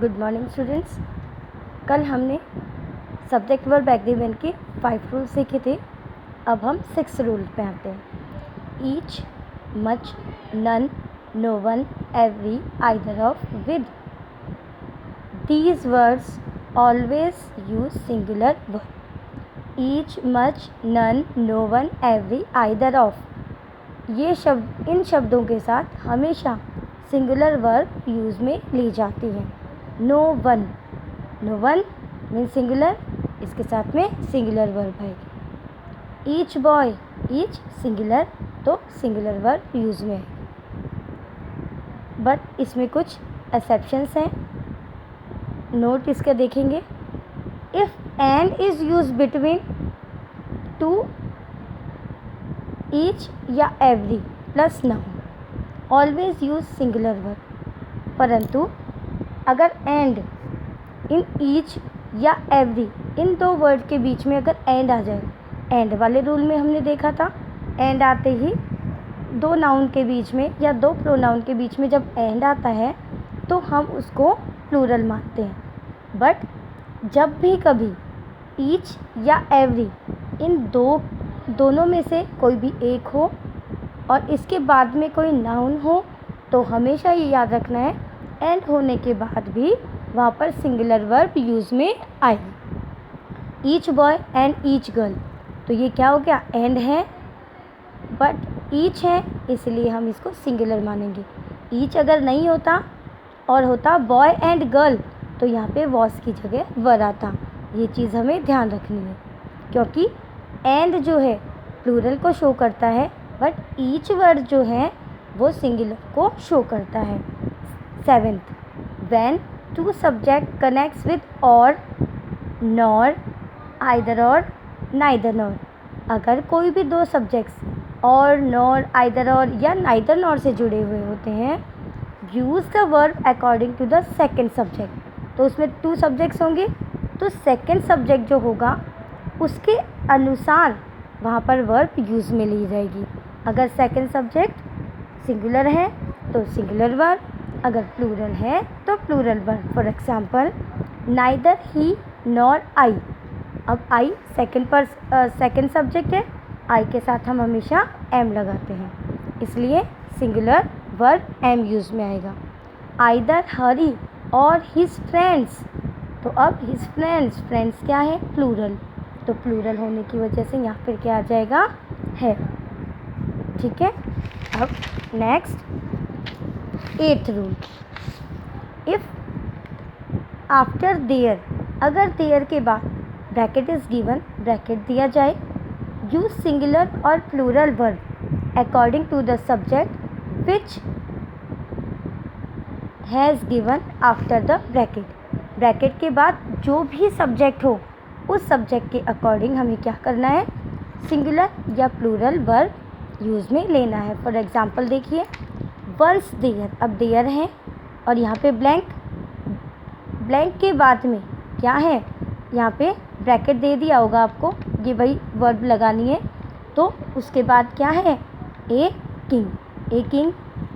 Good morning students. कल हमने subject verb agreement के 5 रूल सीखे थे। अब हम 6 रूल पे आते हैं। Each, much, none, no one, every, either of, with. These words always use singular verb. Each, much, none, no one, every, either of, ये शब्द इन शब्दों के साथ हमेशा सिंगुलर वर्ब यूज़ में ली जाती है। नो वन मीन सिंगुलर, इसके साथ में सिंगुलर वर्ब आएगी। ईच बॉय, ईच सिंगुलर, तो सिंगुलर वर्ब यूज़ में है। बट इसमें कुछ एक्सेप्शंस हैं, नोट इसका देखेंगे। If and is use between two, each या every plus noun, always use singular verb. परंतु अगर एंड इन ईच या एवरी, इन दो वर्ड के बीच में अगर एंड आ जाए, एंड वाले रूल में हमने देखा था एंड आते ही दो नाउन के बीच में या दो प्रोनाउन के बीच में जब एंड आता है तो हम उसको प्लूरल मानते हैं। बट जब भी कभी ईच या एवरी इन दोनों में से कोई भी एक हो और इसके बाद में कोई नाउन हो तो हमेशा ये याद रखना है एंड होने के बाद भी वहाँ पर सिंगुलर वर्ब यूज़ में आएगी। Each boy and each girl, तो ये क्या हो गया, एंड है बट ईच है, इसलिए हम इसको सिंगुलर मानेंगे। ईच अगर नहीं होता और होता बॉय एंड गर्ल तो यहाँ पे वॉस की जगह वर आता। ये चीज़ हमें ध्यान रखनी है क्योंकि एंड जो है प्लूरल को शो करता है बट ईच वर्ड जो है वो सिंगुलर को शो करता है। 7th, when two subject connects with or, nor, either और, नाइदर नॉर, अगर कोई भी दो सब्जेक्ट्स और, नॉर, आइदर और या नाइदर नॉर से जुड़े हुए होते हैं, use the verb according to the second subject. तो उसमें 2 सब्जेक्ट्स होंगे तो सेकेंड सब्जेक्ट जो होगा उसके अनुसार वहाँ पर वर्ब यूज़ में ली जाएगी। अगर सेकेंड सब्जेक्ट सिंगुलर है तो सिंगुलर वर्ब, अगर प्लूरल है तो plural verb. For example, neither he nor I. अब आई सेकेंड सब्जेक्ट है, आई के साथ हम हमेशा एम लगाते हैं, इसलिए सिंगुलर वर्ब एम यूज़ में आएगा। आइदर हरी और हिज फ्रेंड्स, तो अब हिज फ्रेंड्स क्या है, प्लूरल, तो प्लूरल होने की वजह से यहाँ पर क्या आ जाएगा, है। ठीक है। अब next 8th rule, if after there, अगर देयर के बाद ब्रैकेट इज़ गिवन, ब्रैकेट दिया जाए, use singular or plural verb according to the subject which has given after the bracket. Bracket के बाद जो भी सब्जेक्ट हो उस सब्जेक्ट के अकॉर्डिंग हमें क्या करना है, सिंगुलर या प्लूरल वर्ब यूज़ में लेना है। फॉर एग्जांपल देखिए, वंस देयर, अब देयर है और यहाँ पे ब्लैंक के बाद में क्या है, यहाँ पे ब्रैकेट दे दिया होगा आपको, ये वही वर्ब लगानी है। तो उसके बाद क्या है, ए किंग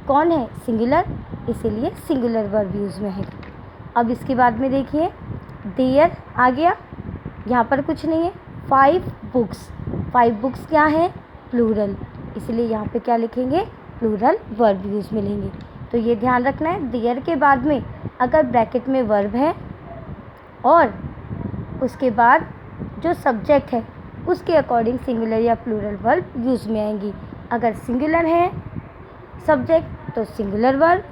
कौन है, सिंगुलर, इसीलिए सिंगुलर वर्ब यूज़ में है। अब इसके बाद में देखिए, देयर आ गया, यहाँ पर कुछ नहीं है। 5 बुक्स क्या है, प्लूरल, इसलिए यहाँ पे क्या लिखेंगे, प्लूरल वर्ब यूज़ में लेंगे। तो ये ध्यान रखना है, देयर के बाद में अगर ब्रैकेट में वर्ब है और उसके बाद जो सब्जेक्ट है उसके अकॉर्डिंग सिंगुलर या प्लूरल वर्ब यूज़ में आएंगी। अगर सिंगुलर है सब्जेक्ट तो सिंगुलर वर्ब,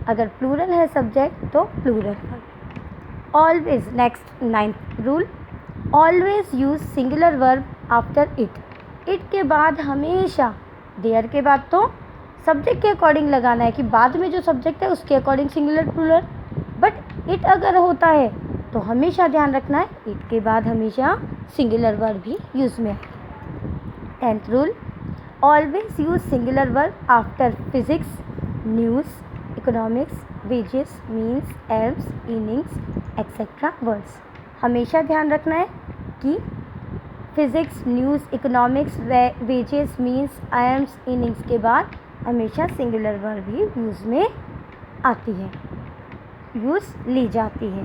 अगर प्लूरल है सब्जेक्ट तो plural verb. Always, next 9th rule, always use singular verb after it के बाद हमेशा, देयर के बाद तो सब्जेक्ट के अकॉर्डिंग लगाना है कि बाद में जो सब्जेक्ट है उसके according singular plural, but it अगर होता है तो हमेशा ध्यान रखना है इट के बाद हमेशा सिंगुलर वर्ब भी यूज़ में है। 10th rule, always use singular verb after physics, news, economics, wages, means, arms, innings, etcetera words. हमेशा ध्यान रखना है कि physics, news, economics, wages, means, arms, innings के बाद हमेशा सिंगुलर वर्ब ही यूज़ में आती है। यूज़ ली जाती है।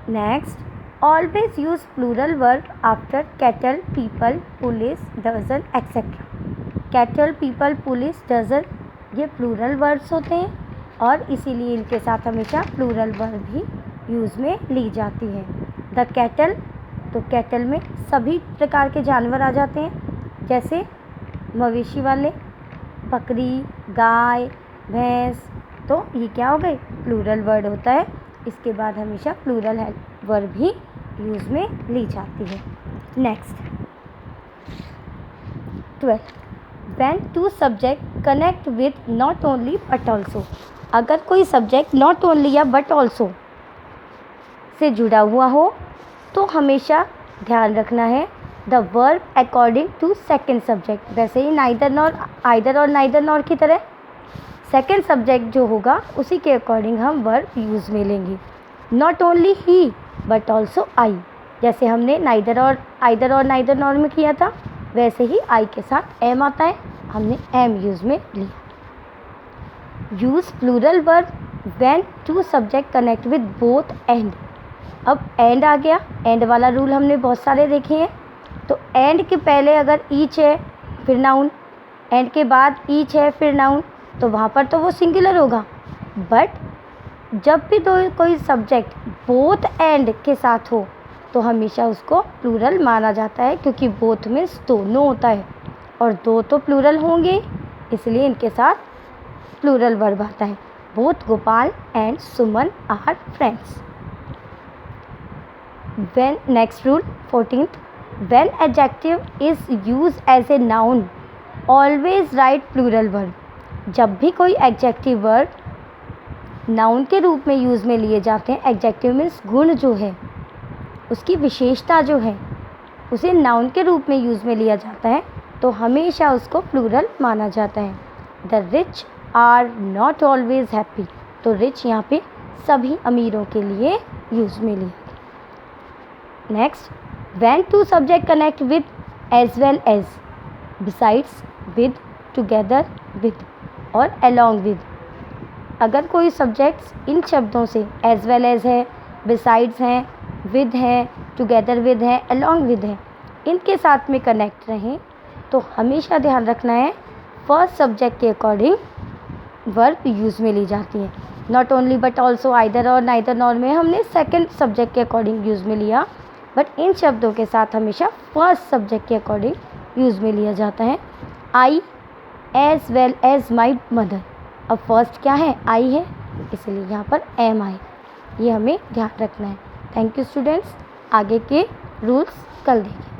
Next, always use plural verb after cattle, people, police, dozen etcetera. Cattle, people, police, dozen ये प्लूरल वर्ड्स होते हैं और इसीलिए इनके साथ हमेशा प्लूरल वर्ब भी यूज़ में ली जाती है। द कैटल, तो कैटल में सभी प्रकार के जानवर आ जाते हैं, जैसे मवेशी वाले, बकरी, गाय, भैंस, तो ये क्या हो गए, प्लूरल वर्ड होता है। इसके बाद हमेशा प्लूरल वर्ब भी यूज़ में ली जाती है। Next 12, when two subject connect with not only but also. अगर कोई सब्जेक्ट नॉट ओनली या बट ऑल्सो से जुड़ा हुआ हो तो हमेशा ध्यान रखना है the verb according to second subject. वैसे ही नाइदर नॉर, आइदर और नाइदर नॉर की तरह सेकेंड सब्जेक्ट जो होगा उसी के अकॉर्डिंग हम वर्ब यूज़ में लेंगे। Not only he but also I, जैसे हमने नाइदर और आइदर और नाइदर नॉर में किया था, वैसे ही आई के साथ एम आता है, हमने एम यूज़ में लिया। Use plural verb when two subject connect with both and. अब एंड आ गया, एंड वाला रूल हमने बहुत सारे देखे हैं। तो एंड के पहले अगर ईच है फिर नाउन, एंड के बाद ईच है फिर नाउन, तो वहाँ पर तो वो सिंगुलर होगा। बट जब भी कोई सब्जेक्ट बोथ एंड के साथ हो तो हमेशा उसको प्लूरल माना जाता है, क्योंकि बोथ मीन्स दोनों होता है और दो तो प्लूरल होंगे, इसलिए इनके साथ प्लूरल वर्ब आता है। Both Gopal and Suman are friends. When next rule 14th, when adjective is used as a noun always write plural verb। जब भी कोई एडजेक्टिव वर्ड नाउन के रूप में यूज़ में लिए जाते हैं, एडजेक्टिव मीन्स गुण जो है, उसकी विशेषता जो है, उसे नाउन के रूप में यूज़ में लिया जाता है, तो हमेशा उसको प्लूरल माना जाता है। The rich are not always happy, तो रिच यहाँ पे सभी अमीरों के लिए यूज़ में लिया। Next, when two subject connect with as well as, besides, with, together with or along with। अगर कोई सब्जेक्ट्स इन शब्दों से एज वेल एज है, बिसाइड्स हैं, विद है, टुगेदर विद है, along with है, इनके साथ में कनेक्ट रहें तो हमेशा ध्यान रखना है फर्स्ट सब्जेक्ट के अकॉर्डिंग वर्ब यूज़ में ली जाती है। Not only but also, either और नाइदर नॉर में हमने सेकेंड सब्जेक्ट के अकॉर्डिंग यूज़ में लिया, बट इन शब्दों के साथ हमेशा फर्स्ट सब्जेक्ट के अकॉर्डिंग यूज़ में लिया जाता है। I as well as my mother, अब फर्स्ट क्या है, आई है, इसलिए यहाँ पर एम आई, ये हमें ध्यान रखना है। थैंक यू स्टूडेंट्स, आगे के रूल्स कल देखें।